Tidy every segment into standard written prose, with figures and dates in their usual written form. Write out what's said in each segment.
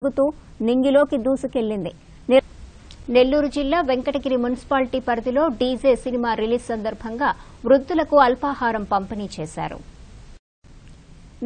తిరుగుతూ నింగిలోకి దూసుకెళ్లింది. నెల్లూరు జిల్లా వెంకటగిరి మున్సిపాలిటీ పరిధిలో డీజే సినిమా రిలీజ్ సందర్భంగా వృద్ధులకు అల్పాహారం పంపిణీ చేశారు.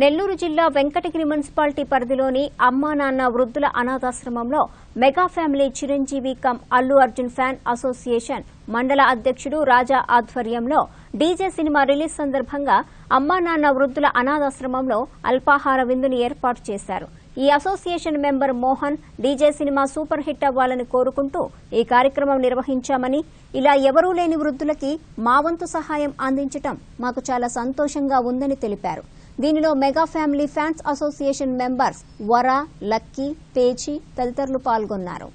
నెల్లూరు జిల్లా వెంకటగిరి మున్సిపాలిటీ పరిధిలోని అమ్మా నాన్న వృద్ధుల అనాథాశ్రమంలో mega family Chiranjeevi cum Allu Arjun fan association మండల అధ్యక్షుడు రాజా ఆధ్వర్యంలో డీజే సినిమా రిలీజ్ సందర్భంగా అమ్మా నాన్న వృద్ధుల అనాథాశ్రమంలో అల్పాహార విందుని ఏర్పాటు చేశారు. ఈ association member Mohan DJ cinema super hit అవ్వాలని కోరుకుంటూ ఈ కార్యక్రమం నిర్వహించామని, ఇలా ఎవరూ లేని వృద్ధులకి మా వంతు సహాయం అందించడం మాకు చాలా సంతోషంగా ఉందని తెలిపారు. దీనిలో mega family fans association members Vara, Lucky, Pechi తదితరులు పాల్గొన్నారు.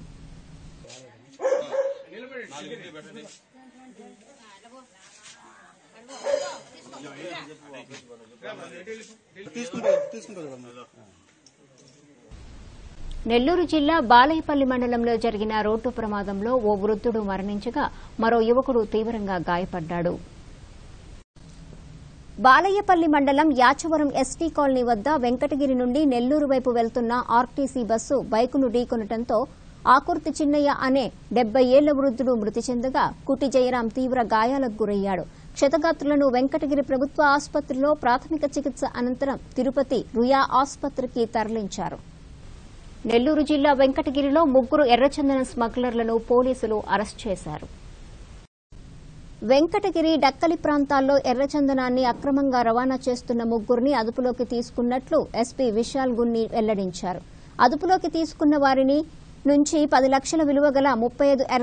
నెల్లూరు జిల్లా బాలయ్యపల్లి మండలంలో జరిగిన రోడ్డు ప్రమాదంలో ఓ వృద్ధుడు మరణించగా మరో యువకుడు తీవ్రంగా గాయపడ్డాడు. బాలయ్యపల్లి మండలం యాచవరం ఎస్టీ కాలనీ వద్ద వెంకటగిరి నుండి నెల్లూరు వైపు వెళ్తున్న ఆర్టీసీ బస్సు బైకును ఢీకొనడంతో ఆకుర్తి చిన్నయ్య అనే 70 ఏళ్ల వృద్ధుడు మృతి చెందగా కుటి జయరాం తీవ్ర గాయాలకు గురయ్యాడు. క్షతగాత్రులను వెంకటగిరి ప్రభుత్వ ఆసుపత్రిలో ప్రాథమిక చికిత్స అనంతరం తిరుపతి రుయా ఆసుపత్రికి తరలించారు. నెల్లూరు జిల్లా వెంకటగిరిలో 3 ఎర్రచందనం స్మగ్లర్లను పోలీసులు అరెస్ట్ చేశారు. వెంకటగిరి డక్కలి ప్రాంతాల్లో ఎర్రచందనాన్ని అక్రమంగా రవాణా చేస్తున్న 3ని అదుపులోకి తీసుకున్నట్లు ఎస్పీ విశాల్ గున్ని వెల్లడించారు. అదుపులోకి తీసుకున్న వారిని నుంచి 10 లక్షల విలువ గల 35